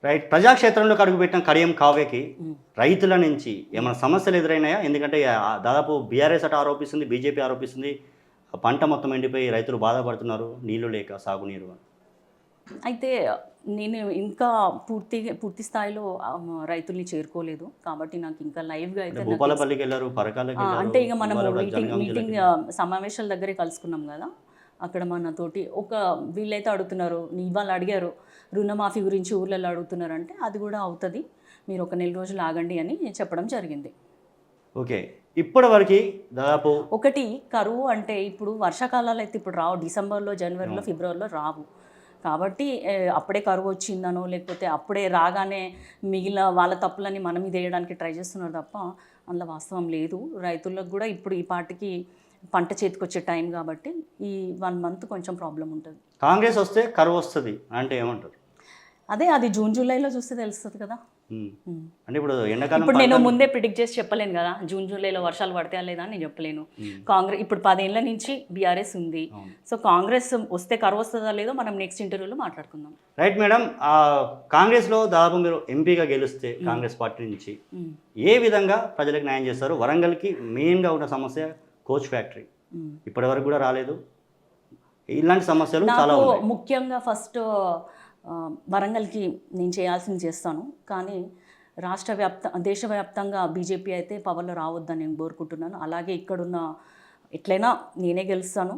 Right. ప్రజాక్షేత్రంలోకి అడుగుపెట్టిన కడియం కావ్యకి రైతుల నుంచి ఏమైనా సమస్యలు ఎదురైనాయా? ఎందుకంటే దాదాపు బీఆర్ఎస్ అటు ఆరోపిస్తుంది, బీజేపీ ఆరోపిస్తుంది. పంట మొత్తం ఎండిపోయి రైతులు బాధపడుతున్నారు, నీళ్లు లేక, సాగునీరు. అయితే నేను ఇంకా పూర్తి స్థాయిలో రైతుల్ని చేరుకోలేదు కాబట్టి నాకు ఇంకా లైవ్గా అయితే భూపాలపల్లికి వెళ్ళారు, పరకాలకి అంటే ఇక మనము మీటింగ్ సమావేశాల దగ్గరే కలుసుకున్నాం కదా, అక్కడ మనతోటి వీళ్ళైతే అడుగుతున్నారు, ఇవాళ అడిగారు రుణమాఫీ గురించి ఊర్లలో అడుగుతున్నారు, అంటే అది కూడా అవుతుంది, మీరు ఒక 4 రోజులు ఆగండి అని చెప్పడం జరిగింది. ఓకే. ఇప్పటివరకు దాదాపు ఒకటి కరువు అంటే ఇప్పుడు వర్షాకాలాలు అయితే ఇప్పుడు రావు, డిసెంబర్లో, జనవరిలో, ఫిబ్రవరిలో రావు. కాబట్టి అప్పుడే కరువు వచ్చిందనో లేకపోతే అప్పుడే రాగానే మిగిలిన వాళ్ళ తప్పులని మన మీద వేయడానికి ట్రై చేస్తున్నారు తప్ప అందులో వాస్తవం లేదు. రైతులకు కూడా ఇప్పుడు ఈ పాటికి పంట చేతికొచ్చే టైం కాబట్టి ఈ 1 మంత్ కొంచెం ప్రాబ్లం ఉంటుంది. కాంగ్రెస్ వస్తే కరువు వస్తుంది అంటే ఏమంటారు? అదే అది జూన్ జూలైలో చూస్తే తెలుస్తుంది కదా. అంటే ఇప్పుడు ఎండాకాలం ఇప్పుడు నేను ముందే ప్రిడిక్ట్ చేసి చెప్పలేను కదా, జూన్ జూలైలో వర్షాలు పడతాయా లేదా అని నేను చెప్పలేను. కాంగ్రెస్ ఇప్పుడు 10 ఏళ్ల నుంచి బీఆర్ఎస్ ఉంది, సో కాంగ్రెస్ వస్తే కరువు వస్తుందా లేదో మనం నెక్స్ట్ ఇంటర్వ్యూలో మాట్లాడుకుందాం. Right madam. కాంగ్రెస్లో దాదాపు మీరు ఎంపీగా గెలిస్తే కాంగ్రెస్ పార్టీ నుంచి ఏ విధంగా ప్రజలకు న్యాయం చేస్తారు? వరంగల్కి మెయిన్గా ఉన్న సమస్య కోచ్ ఫ్యాక్టరీ, ఇప్పటివరకు కూడా రాలేదు. ఇలాంటి సమస్యలు చాలా ఉన్నాయి. ముఖ్యంగా ఫస్ట్ వరంగల్కి నేను చేయాల్సింది చేస్తాను, కానీ దేశవ్యాప్తంగా బీజేపీ అయితే పవర్లో రావద్దని నేను కోరుకుంటున్నాను. అలాగే ఇక్కడున్న ఎట్లయినా నేనే గెలుస్తాను,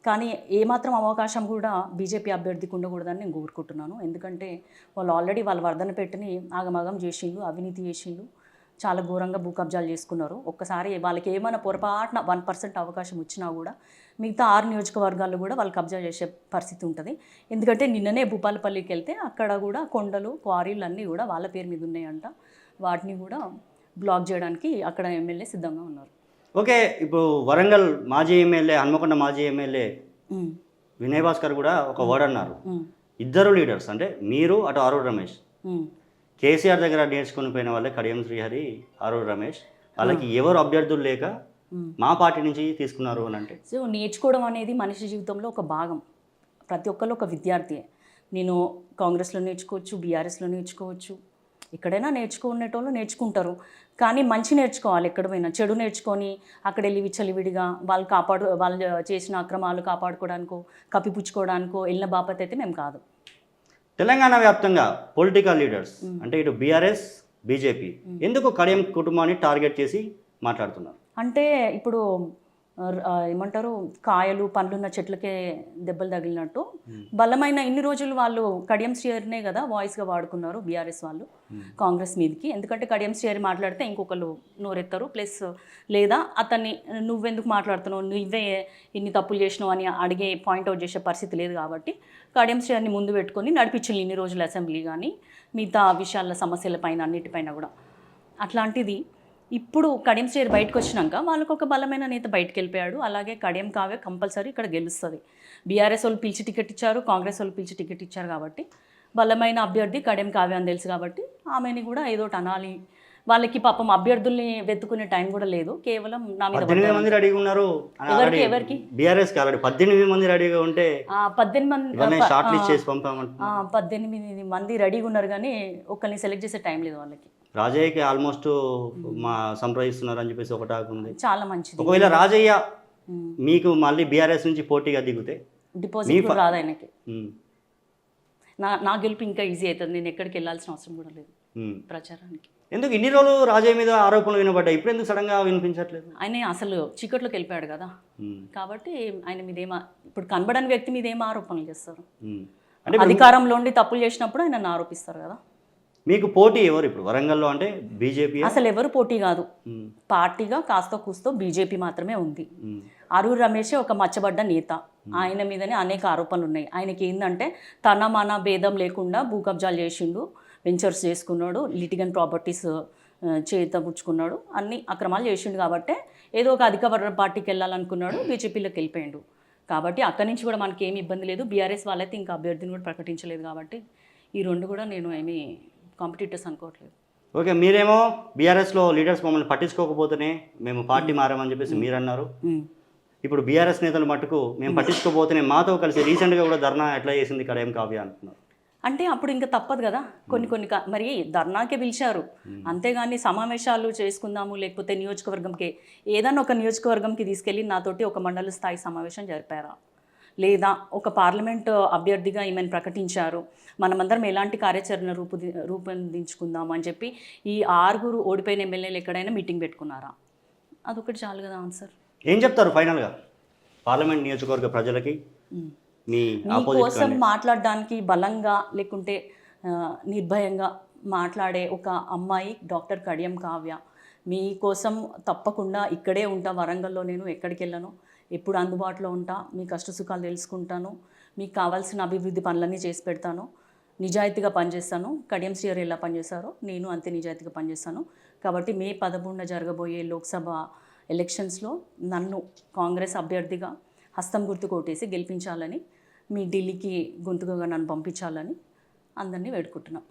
కానీ ఏమాత్రం అవకాశం కూడా బీజేపీ అభ్యర్థికి ఉండకూడదని నేను కోరుకుంటున్నాను. ఎందుకంటే వాళ్ళు ఆల్రెడీ వాళ్ళ వర్ధన పెట్టిని ఆగమాగం చేసిండు, అవినీతి చేసిండు, చాలా ఘోరంగా భూ కబ్జాలు చేసుకున్నారు. ఒక్కసారి వాళ్ళకి ఏమైనా పొరపాటున 1% అవకాశం వచ్చినా కూడా మిగతా 6 నియోజకవర్గాల్లో కూడా వాళ్ళు కబ్జా చేసే పరిస్థితి ఉంటుంది. ఎందుకంటే నిన్ననే భూపాలపల్లికి వెళ్తే అక్కడ కూడా కొండలు, క్వారీలు అన్నీ కూడా వాళ్ళ పేరు మీద ఉన్నాయంట. వాటిని కూడా బ్లాక్ చేయడానికి అక్కడ ఎమ్మెల్యే సిద్ధంగా ఉన్నారు. ఓకే. ఇప్పుడు వరంగల్ మాజీ ఎమ్మెల్యే, హన్మకొండ మాజీ ఎమ్మెల్యే వినయ్ భాస్కర్ కూడా ఒక వర్డ్ అన్నారు. ఇద్దరు లీడర్స్ అంటే మీరు అటు ఆరూరు రమేష్, కేసీఆర్ దగ్గర నేర్చుకుని పోయిన వాళ్ళే కడియం శ్రీహరి, ఆరూరు రమేష్, వాళ్ళకి ఎవరు అభ్యర్థులు లేక మా పార్టీ నుంచి తీసుకున్నారు అని అంటే. సో నేర్చుకోవడం అనేది మనిషి జీవితంలో ఒక భాగం. ప్రతి ఒక్కళ్ళు ఒక విద్యార్థి. నేను కాంగ్రెస్లో నేర్చుకోవచ్చు, బీఆర్ఎస్లో నేర్చుకోవచ్చు, ఎక్కడైనా నేర్చుకునేటోళ్ళు నేర్చుకుంటారు, కానీ మంచి నేర్చుకోవాలి. ఎక్కడ పోయినా చెడు నేర్చుకొని అక్కడ వెళ్ళి విచ్చలివిడిగా వాళ్ళు చేసిన అక్రమాలు కాపాడుకోవడానికో కప్పిపుచ్చుకోవడానికో వెళ్ళిన బాపత్ అయితే మేము కాదు. తెలంగాణ వ్యాప్తంగా పొలిటికల్ లీడర్స్ అంటే ఇటు బీఆర్ఎస్, బీజేపీ ఎందుకు కడియం కుటుంబాన్ని టార్గెట్ చేసి మాట్లాడుతున్నారు? అంటే ఇప్పుడు ఏమంటారు, కాయలు పండ్లున్న చెట్లకే దెబ్బలు తగిలినట్టు బలమైన ఇన్ని రోజులు వాళ్ళు కడియం శ్రీహరినే కదా వాయిస్గా వాడుకున్నారు బీఆర్ఎస్ వాళ్ళు కాంగ్రెస్ మీదకి. ఎందుకంటే కడియం శ్రీహరి మాట్లాడితే ఇంకొకరు నోరెత్తారు, ప్లస్ లేదా అతన్ని నువ్వెందుకు మాట్లాడుతున్నావు, నువ్వే ఇన్ని తప్పులు చేసినావు అని అడిగే పాయింట్అవుట్ చేసే పరిస్థితి లేదు. కాబట్టి కడియం శ్రీహరిని ముందు పెట్టుకొని నడిపించింది ఇన్ని రోజులు అసెంబ్లీ కానీ మిగతా విషయాల సమస్యలపైన అన్నిటిపైన కూడా. అట్లాంటిది ఇప్పుడు కడియం శ్రీహరి బయటకు వచ్చినాక వాళ్ళకు ఒక బలమైన నేత బయటకు వెళ్ళిపోయాడు. అలాగే కడియం కావ్య కంపల్సరీ ఇక్కడ గెలుస్తుంది. బీఆర్ఎస్ వాళ్ళు పిలిచి టికెట్ ఇచ్చారు, కాంగ్రెస్ వాళ్ళు పిలిచి టికెట్ ఇచ్చారు, కాబట్టి బలమైన అభ్యర్థి కడియం కావ్య అని తెలుసు కాబట్టి ఆమెని కూడా ఏదోటి అనాలి. వాళ్ళకి పాపం అభ్యర్థుల్ని వెతుకునే టైం కూడా లేదు, కేవలం నా మీద. 18 మంది రెడీగా ఉన్నారు. ఎవరికి బీఆర్ఎస్ కి ఆల్రెడీ 18 మంది రెడీగా ఉంటే 18 మంది రెడీగా ఉన్నారు, కానీ ఒకరిని సెలెక్ట్ చేసే టైం లేదు వాళ్ళకి. రాజయ్యకి ఆల్మోస్ట్ మా సంప్రదిస్తున్నారు అని చెప్పేసి ఒకటి ఆగుంది. చాలా మంచిది. ఒకవేళ రాజయ్య మీకు మళ్ళీ బీఆర్ఎస్ నుంచి పోటీగా దిగితే డిపాజిట్ రాదు ఆయనకి. నా గెలుపు ఇంకా ఈజీ అవుతుంది, నేను ఎక్కడికి వెళ్ళాల్సిన అవసరం కూడా లేదు ప్రచారానికి. ఎందుకు ఇన్ని రోజులు రాజయ్య మీద ఆరోపణలు వినబడ్డాయి, ఇప్పుడు ఎందుకు సడన్గా వినిపించట్లేదు? ఆయన అసలు చీకట్లోకి వెళ్ళిపోయాడు కదా, కాబట్టి ఆయన మీద ఇప్పుడు కనబడని వ్యక్తి మీద ఏం ఆరోపణలు చేస్తారు? అంటే అధికారంలో ఉండి తప్పులు చేసినప్పుడు ఆయన ఆరోపిస్తారు కదా. మీకు పోటీ ఎవరు ఇప్పుడు వరంగల్లో? అంటే బీజేపీ అసలు ఎవరు పోటీ కాదు, పార్టీగా కాస్త కూస్తో బీజేపీ మాత్రమే ఉంది. ఆరూరు రమేషే ఒక మచ్చబడ్డ నేత, ఆయన మీదనే అనేక ఆరోపణలు ఉన్నాయి. ఆయనకి ఏంటంటే తన మన భేదం లేకుండా భూ కబ్జాలు చేసిండు, వెంచర్స్ చేసుకున్నాడు, లిటిగన్ ప్రాపర్టీస్ చేతపుచ్చుకున్నాడు, అన్ని అక్రమాలు చేసిండు. కాబట్టి ఏదో ఒక అధికార పార్టీకి వెళ్ళాలనుకున్నాడు, బీజేపీలోకి వెళ్ళిపోయాడు. కాబట్టి అక్కడి నుంచి కూడా మనకి ఏమి ఇబ్బంది లేదు. బీఆర్ఎస్ వాళ్ళైతే ఇంకా అభ్యర్థిని కూడా ప్రకటించలేదు, కాబట్టి ఈ రెండు కూడా నేను ఏమీ కాంపిటీటర్స్ అనుకోవట్లేదు. ఓకే. మీరేమో బీఆర్ఎస్లో లీడర్స్ మమ్మల్ని పట్టించుకోకపోతేనే మేము పార్టీ మారామని చెప్పేసి మీరు అన్నారు. ఇప్పుడు బీఆర్ఎస్ నేతలు మటుకు మేము పట్టించుకోకపోతేనే మాతో కలిసి రీసెంట్గా కూడా ధర్నా ఎట్లా చేసింది కడియం కావ్య అంటున్నారు. అంటే అప్పుడు ఇంకా తప్పదు కదా మరి ధర్నాకే పిలిచారు, అంతేగాని సమావేశాలు చేసుకుందాము లేకపోతే నియోజకవర్గంకి ఏదన్నా ఒక నియోజకవర్గంకి తీసుకెళ్ళి నాతోటి ఒక మండల స్థాయి సమావేశం జరిపారా, లేదా ఒక పార్లమెంట్ అభ్యర్థిగా ఈమెను ప్రకటించారు, మనమందరం ఎలాంటి కార్యాచరణ రూపొందించుకుందాము అని చెప్పి ఈ 6 ఓడిపోయిన ఎమ్మెల్యేలు ఎక్కడైనా మీటింగ్ పెట్టుకున్నారా? అదొకటి చాలు కదా ఆన్సర్. ఏం చెప్తారు ఫైనల్గా పార్లమెంట్ నియోజకవర్గ ప్రజలకి? మీ కోసం మాట్లాడడానికి బలంగా లేకుంటే నిర్భయంగా మాట్లాడే ఒక అమ్మాయి డాక్టర్ కడియం కావ్య. మీకోసం తప్పకుండా ఇక్కడే ఉంటా, వరంగల్లో నేను ఎక్కడికి వెళ్ళను, ఎప్పుడు అందుబాటులో ఉంటా, మీ కష్ట సుఖాలు తెలుసుకుంటాను, మీకు కావాల్సిన అభివృద్ధి పనులన్నీ చేసి పెడతాను, నిజాయితీగా పనిచేస్తాను. కడియం శ్రీగారు ఎలా పనిచేస్తారో నేను అంతే నిజాయితీగా పనిచేస్తాను. కాబట్టి మే 11 జరగబోయే లోక్సభ ఎలక్షన్స్లో నన్ను కాంగ్రెస్ అభ్యర్థిగా హస్తం గుర్తు కొట్టేసి గెలిపించాలని, మీ ఢిల్లీకి గొంతుకగా నన్ను పంపించాలని అందరినీ వేడుకుంటున్నాం.